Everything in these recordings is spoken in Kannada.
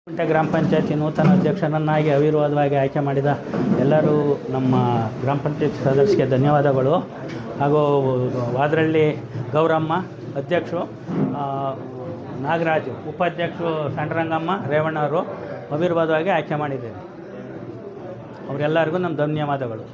ಕುಂಟೆ ಗ್ರಾಮ ಪಂಚಾಯತಿ ನೂತನ ಅಧ್ಯಕ್ಷರನ್ನಾಗಿ ಅವಿರೋಧವಾಗಿ ಆಯ್ಕೆ ಮಾಡಿದ ಎಲ್ಲರೂ ನಮ್ಮ ಗ್ರಾಮ ಪಂಚಾಯತ್ ಸದಸ್ಯರಿಗೆ ಧನ್ಯವಾದಗಳು. ಹಾಗೂ ವಾದ್ರಳ್ಳಿ ಗೌರಮ್ಮ ಅಧ್ಯಕ್ಷರು, ನಾಗರಾಜು ಉಪಾಧ್ಯಕ್ಷರು, ಸಂಡ್ರಂಗಮ್ಮ ರೇವಣ್ಣವರು ಅವಿರೋಧವಾಗಿ ಆಯ್ಕೆ ಮಾಡಿದ್ದೇವೆ. ಅವರೆಲ್ಲರಿಗೂ ನಮ್ಮ ಧನ್ಯವಾದಗಳು.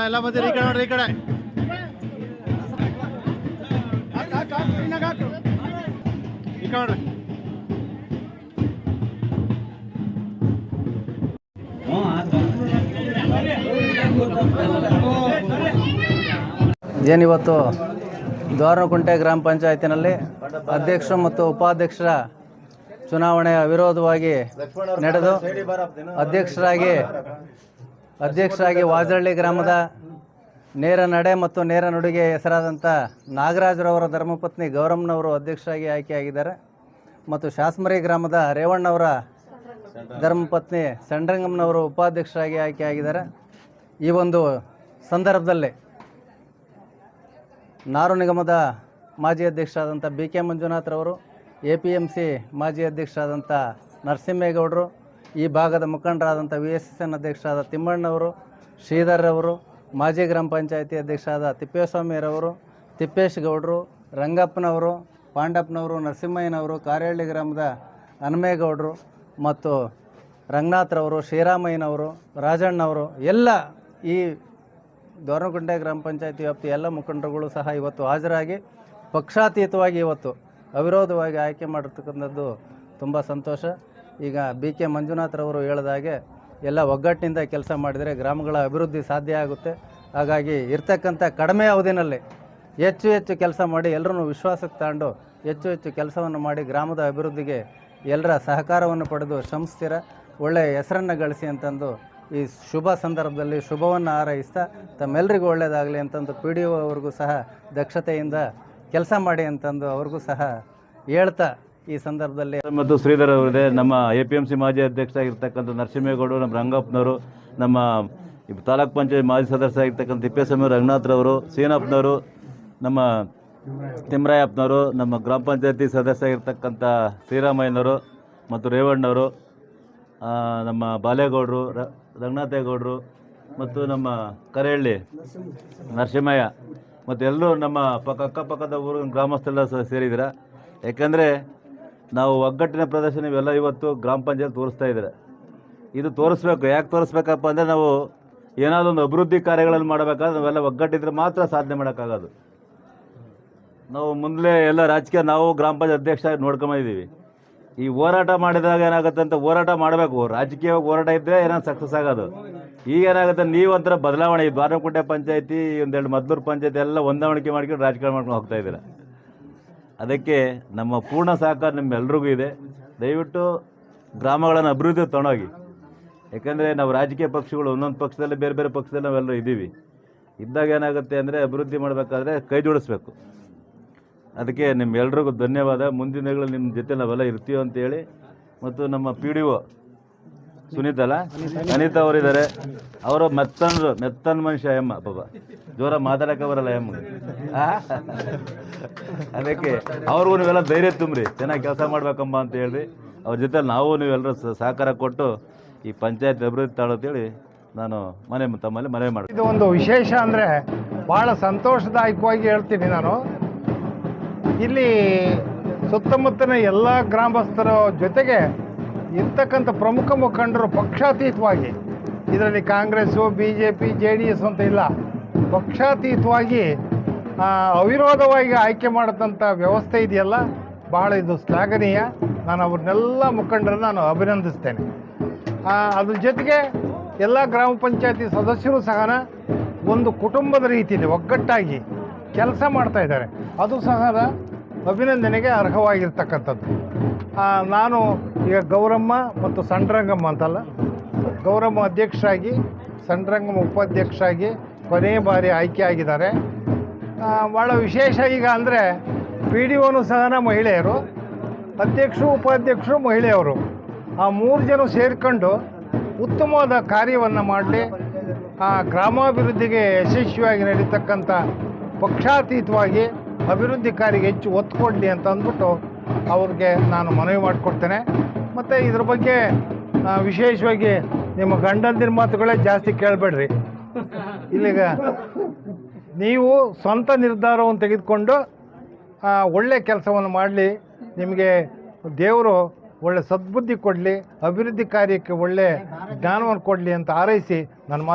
ಎಲ್ಲ ಬಂದಿರಿ ಈ ಕಡೆ ನೋಡ್ರಿ, ಈ ಕಡೆ ನೋಡ್ರಿ. ಏನಿವತ್ತು ದ್ವಾರನಕುಂಟೆ ಗ್ರಾಮ ಪಂಚಾಯತಿನಲ್ಲಿ ಅಧ್ಯಕ್ಷರು ಮತ್ತು ಉಪಾಧ್ಯಕ್ಷರ ಚುನಾವಣೆ ಅವಿರೋಧವಾಗಿ ನಡೆದು ಅಧ್ಯಕ್ಷರಾಗಿ ವಾಜಳ್ಳಿ ಗ್ರಾಮದ ನೇರ ನಡೆ ಮತ್ತು ನೇರ ನುಡಿಗೆ ಹೆಸರಾದಂಥ ನಾಗರಾಜರವರ ಧರ್ಮಪತ್ನಿ ಗೌರಮ್ಮನವರು ಅಧ್ಯಕ್ಷರಾಗಿ ಆಯ್ಕೆಯಾಗಿದ್ದಾರೆ. ಮತ್ತು ಶಾಸ್ಮರಿ ಗ್ರಾಮದ ರೇವಣ್ಣವರ ಧರ್ಮಪತ್ನಿ ಸಂಡ್ರಂಗಮ್ಮನವರು ಉಪಾಧ್ಯಕ್ಷರಾಗಿ ಆಯ್ಕೆಯಾಗಿದ್ದಾರೆ. ಈ ಒಂದು ಸಂದರ್ಭದಲ್ಲಿ ನಾರು ನಿಗಮದ ಮಾಜಿ ಅಧ್ಯಕ್ಷರಾದಂಥ BK ಮಂಜುನಾಥ್ರವರು, APMC ಮಾಜಿ ಅಧ್ಯಕ್ಷರಾದಂಥ ನರಸಿಂಹೇಗೌಡರು, ಈ ಭಾಗದ ಮುಖಂಡರಾದಂಥ VSSN ಅಧ್ಯಕ್ಷರಾದ ತಿಮ್ಮಣ್ಣವರು, ಶ್ರೀಧರ್ರವರು, ಮಾಜಿ ಗ್ರಾಮ ಪಂಚಾಯತಿ ಅಧ್ಯಕ್ಷರಾದ ತಿಪ್ಪೇಸ್ವಾಮಿರವರು, ತಿಪ್ಪೇಶ್ ಗೌಡರು, ರಂಗಪ್ಪನವರು, ಪಾಂಡಪ್ಪನವರು, ನರಸಿಂಹಯ್ಯನವರು, ಕಾರೇಹಳ್ಳಿ ಗ್ರಾಮದ ಹನುಮೇಗೌಡರು ಮತ್ತು ರಂಗನಾಥ್ರವರು, ಶ್ರೀರಾಮಯ್ಯನವರು, ರಾಜಣ್ಣವರು ಎಲ್ಲ ಈ ದ್ವಾರನಕುಂಟೆ ಗ್ರಾಮ ಪಂಚಾಯತಿ ವ್ಯಾಪ್ತಿ ಎಲ್ಲ ಮುಖಂಡರುಗಳು ಸಹ ಇವತ್ತು ಹಾಜರಾಗಿ ಪಕ್ಷಾತೀತವಾಗಿ ಇವತ್ತು ಅವಿರೋಧವಾಗಿ ಆಯ್ಕೆ ಮಾಡಿರ್ತಕ್ಕಂಥದ್ದು ತುಂಬ ಸಂತೋಷ. ಈಗ BK ಮಂಜುನಾಥ್ರವರು ಹೇಳಿದಾಗೆ ಎಲ್ಲ ಒಗ್ಗಟ್ಟಿನಿಂದ ಕೆಲಸ ಮಾಡಿದರೆ ಗ್ರಾಮಗಳ ಅಭಿವೃದ್ಧಿ ಸಾಧ್ಯ ಆಗುತ್ತೆ. ಹಾಗಾಗಿ ಇರ್ತಕ್ಕಂಥ ಕಡಿಮೆ ಅವಧಿನಲ್ಲಿ ಹೆಚ್ಚು ಕೆಲಸ ಮಾಡಿ ಎಲ್ಲರೂ ವಿಶ್ವಾಸಕ್ಕೆ ತಗೊಂಡು ಹೆಚ್ಚು ಕೆಲಸವನ್ನು ಮಾಡಿ ಗ್ರಾಮದ ಅಭಿವೃದ್ಧಿಗೆ ಎಲ್ಲರ ಸಹಕಾರವನ್ನು ಪಡೆದು ಶ್ರಮಿಸ್ತೀರ, ಒಳ್ಳೆಯ ಹೆಸರನ್ನು ಗಳಿಸಿ ಅಂತಂದು ಈ ಶುಭ ಸಂದರ್ಭದಲ್ಲಿ ಶುಭವನ್ನು ಹಾರೈಸ್ತಾ ತಮ್ಮೆಲ್ಲರಿಗೂ ಒಳ್ಳೆಯದಾಗಲಿ ಅಂತಂದು PDO ಅವ್ರಿಗೂ ಸಹ ದಕ್ಷತೆಯಿಂದ ಕೆಲಸ ಮಾಡಿ ಅಂತಂದು ಅವ್ರಿಗೂ ಸಹ ಹೇಳ್ತಾ ಈ ಸಂದರ್ಭದಲ್ಲಿ ಮತ್ತು ಶ್ರೀಧರ್ ಅವರಿದೆ, ನಮ್ಮ APMC ಮಾಜಿ ಅಧ್ಯಕ್ಷರಾಗಿರ್ತಕ್ಕಂಥ ನರಸಿಂಹೇಗೌಡರು, ನಮ್ಮ ರಂಗಪ್ಪನವರು, ನಮ್ಮ ತಾಲೂಕ್ ಪಂಚಾಯತ್ ಮಾಜಿ ಸದಸ್ಯರಾಗಿರ್ತಕ್ಕಂಥ ತಿಪ್ಪೇಸ್ವಾಮಿ ರಂಗನಾಥ್ರವರು, ಸೀನಪ್ಪನವರು, ನಮ್ಮ ತಿಮ್ಮರಾಯಪ್ಪನವರು, ನಮ್ಮ ಗ್ರಾಮ ಪಂಚಾಯತಿ ಸದಸ್ಯರಾಗಿರ್ತಕ್ಕಂಥ ಶ್ರೀರಾಮಯ್ಯನವರು ಮತ್ತು ರೇವಣ್ಣವರು, ನಮ್ಮ ಬಾಲೇಗೌಡರು, ರಂಗನಾಥೇಗೌಡರು ಮತ್ತು ನಮ್ಮ ಕರೇಹಳ್ಳಿ ನರಸಿಂಹಯ್ಯ ಮತ್ತು ಎಲ್ಲರೂ ನಮ್ಮ ಅಕ್ಕಪಕ್ಕದ ಊರು ಗ್ರಾಮಸ್ಥರೆಲ್ಲ ಸೇರಿದ್ದೀರ. ಯಾಕೆಂದರೆ ನಾವು ಒಗ್ಗಟ್ಟಿನ ಪ್ರದರ್ಶನ ಇವೆಲ್ಲ ಇವತ್ತು ಗ್ರಾಮ ಪಂಚಾಯತ್ ತೋರಿಸ್ತಾ ಇದ್ದಾರೆ. ಇದು ತೋರಿಸ್ಬೇಕು. ಯಾಕೆ ತೋರಿಸ್ಬೇಕಪ್ಪ ಅಂದರೆ ನಾವು ಏನಾದರೂ ಒಂದು ಅಭಿವೃದ್ಧಿ ಕಾರ್ಯಗಳನ್ನು ಮಾಡಬೇಕಾದ್ರೆ ನಾವೆಲ್ಲ ಒಗ್ಗಟ್ಟಿದ್ರೆ ಮಾತ್ರ ಸಾಧನೆ ಮಾಡೋಕ್ಕಾಗೋದು. ನಾವು ಮುಂದೆ ಎಲ್ಲ ರಾಜಕೀಯ ನಾವು ಗ್ರಾಮ ಪಂಚಾಯತ್ ಅಧ್ಯಕ್ಷ ನೋಡ್ಕೊಂಬಂದಿದ್ದೀವಿ. ಈ ಹೋರಾಟ ಮಾಡಿದಾಗ ಏನಾಗುತ್ತೆ ಅಂತ ಹೋರಾಟ ಮಾಡಬೇಕು, ರಾಜಕೀಯವಾಗಿ ಹೋರಾಟ ಇದ್ದರೆ ಏನಾದ್ರು ಸಕ್ಸಸ್ ಆಗೋದು. ಈಗ ಏನಾಗುತ್ತೆ, ನೀವಂತರ ಬದಲಾವಣೆ ಈ ದ್ವಾರಕುಂಟೆ ಪಂಚಾಯತಿ, ಒಂದೆರಡು ಮದ್ದೂರು ಪಂಚಾಯತಿ ಎಲ್ಲ ಹೊಂದಾಣಿಕೆ ಮಾಡ್ಕೊಂಡು ರಾಜಕಾರಣ ಮಾಡ್ಕೊಂಡು ಹೋಗ್ತಾ ಇದ್ದೀರ. ಅದಕ್ಕೆ ನಮ್ಮ ಪೂರ್ಣ ಸಹಕಾರ ನಿಮ್ಮೆಲ್ರಿಗೂ ಇದೆ. ದಯವಿಟ್ಟು ಗ್ರಾಮಗಳನ್ನು ಅಭಿವೃದ್ಧಿ ತೊಗೊಂಡೋಗಿ. ಯಾಕೆಂದರೆ ನಾವು ರಾಜಕೀಯ ಪಕ್ಷಗಳು ಒಂದೊಂದು ಪಕ್ಷದಲ್ಲಿ ಬೇರೆ ಬೇರೆ ಪಕ್ಷದಲ್ಲಿ ನಾವೆಲ್ಲರೂ ಇದ್ದೀವಿ. ಇದ್ದಾಗ ಏನಾಗುತ್ತೆ ಅಂದರೆ ಅಭಿವೃದ್ಧಿ ಮಾಡಬೇಕಾದ್ರೆ ಕೈ ಜೋಡಿಸ್ಬೇಕು. ಅದಕ್ಕೆ ನಿಮ್ಮೆಲ್ರಿಗೂ ಧನ್ಯವಾದ. ಮುಂದಿನ ದಿನಗಳಲ್ಲಿ ನಿಮ್ಮ ಜೊತೆ ನಾವೆಲ್ಲ ಇರ್ತೀವಿ ಅಂತೇಳಿ, ಮತ್ತು ನಮ್ಮ PDO ಅನಿತಾ ಅವರಿದ್ದಾರೆ. ಅವರು ಮೆತ್ತನ ಮನುಷ್ಯ ಎಮ್ಮ ಪಾಪ, ಜೋರ ಮಾತಾಡೋಕೆ ಬರಲ್ಲ ಎಮ್ಮಗೆ. ಅದಕ್ಕೆ ಅವ್ರಿಗೂ ನೀವೆಲ್ಲ ಧೈರ್ಯ ತುಂಬ್ರಿ, ಚೆನ್ನಾಗಿ ಕೆಲಸ ಮಾಡ್ಬೇಕಮ್ಮ ಅಂತ ಹೇಳಿ ಅವ್ರ ಜೊತೆ ನಾವು ನೀವೆಲ್ಲರೂ ಸಹಕಾರ ಕೊಟ್ಟು ಈ ಪಂಚಾಯತ್ ಅಭಿವೃದ್ಧಿ ತಾಳಂತೇಳಿ ನಾನು ತಮ್ಮಲ್ಲಿ ಮನವಿ ಮಾಡ್ತೀನಿ. ಇದು ಒಂದು ವಿಶೇಷ ಅಂದರೆ ಭಾಳ ಸಂತೋಷದಾಯಕವಾಗಿ ಹೇಳ್ತೀನಿ ನಾನು. ಇಲ್ಲಿ ಸುತ್ತಮುತ್ತಲಿನ ಎಲ್ಲ ಗ್ರಾಮಸ್ಥರ ಜೊತೆಗೆ ಇರ್ತಕ್ಕಂಥ ಪ್ರಮುಖ ಮುಖಂಡರು ಪಕ್ಷಾತೀತವಾಗಿ, ಇದರಲ್ಲಿ ಕಾಂಗ್ರೆಸ್ಸು BJP JDS ಅಂತ ಇಲ್ಲ, ಪಕ್ಷಾತೀತವಾಗಿ ಅವಿರೋಧವಾಗಿ ಆಯ್ಕೆ ಮಾಡಿದಂಥ ವ್ಯವಸ್ಥೆ ಇದೆಯಲ್ಲ, ಭಾಳ ಇದು ಶ್ಲಾಘನೀಯ. ನಾನು ಅವ್ರನ್ನೆಲ್ಲ ಮುಖಂಡರನ್ನು ನಾನು ಅಭಿನಂದಿಸ್ತೇನೆ. ಅದ್ರ ಜೊತೆಗೆ ಎಲ್ಲ ಗ್ರಾಮ ಪಂಚಾಯತಿ ಸದಸ್ಯರು ಸಹ ಒಂದು ಕುಟುಂಬದ ರೀತಿಯಲ್ಲಿ ಒಗ್ಗಟ್ಟಾಗಿ ಕೆಲಸ ಮಾಡ್ತಾಯಿದ್ದಾರೆ. ಅದು ಸಹ ಅಭಿನಂದನೆಗೆ ಅರ್ಹವಾಗಿರ್ತಕ್ಕಂಥದ್ದು. ನಾನು ಈಗ ಗೌರಮ್ಮ ಮತ್ತು ಸಂಡ್ರಂಗಮ್ಮ ಅಂತಲ್ಲ, ಗೌರಮ್ಮ ಅಧ್ಯಕ್ಷರಾಗಿ, ಸಂಡ್ರಂಗಮ್ಮ ಉಪಾಧ್ಯಕ್ಷರಾಗಿ ಕೊನೆಯ ಬಾರಿ ಆಯ್ಕೆ ಆಗಿದ್ದಾರೆ. ಭಾಳ ವಿಶೇಷ ಈಗ ಅಂದರೆ PDOನೂ ಸಹ ಮಹಿಳೆಯರು, ಅಧ್ಯಕ್ಷರು ಉಪಾಧ್ಯಕ್ಷರು ಮಹಿಳೆಯವರು. ಆ 3 ಜನ ಸೇರಿಕೊಂಡು ಉತ್ತಮವಾದ ಕಾರ್ಯವನ್ನು ಮಾಡಲಿ, ಗ್ರಾಮಾಭಿವೃದ್ಧಿಗೆ ಯಶಸ್ವಿಯಾಗಿ ನಡೀತಕ್ಕಂಥ ಪಕ್ಷಾತೀತವಾಗಿ ಅಭಿವೃದ್ಧಿ ಕಾರ್ಯಕ್ಕೆ ಹೆಚ್ಚು ಒತ್ತು ಕೊಡಲಿ ಅಂತ ಅಂದ್ಬಿಟ್ಟು ಅವ್ರಿಗೆ ನಾನು ಮನವಿ ಮಾಡಿಕೊಡ್ತೇನೆ. ಮತ್ತು ಇದ್ರ ಬಗ್ಗೆ ವಿಶೇಷವಾಗಿ ನಿಮ್ಮ ಗಂಡಂದಿರ ಮಾತುಗಳೇ ಜಾಸ್ತಿ ಕೇಳಬೇಡ್ರಿ. ಇಲ್ಲಿಗ ನೀವು ಸ್ವಂತ ನಿರ್ಧಾರವನ್ನು ತೆಗೆದುಕೊಂಡು ಒಳ್ಳೆಯ ಕೆಲಸವನ್ನು ಮಾಡಲಿ, ನಿಮಗೆ ದೇವರು ಒಳ್ಳೆ ಸದ್ಬುದ್ಧಿ ಕೊಡಲಿ, ಅಭಿವೃದ್ಧಿ ಕಾರ್ಯಕ್ಕೆ ಒಳ್ಳೆ ಜ್ಞಾನವನ್ನು ಕೊಡಲಿ ಅಂತ ಹಾರೈಸಿ ನನ್ನ ಮಾತು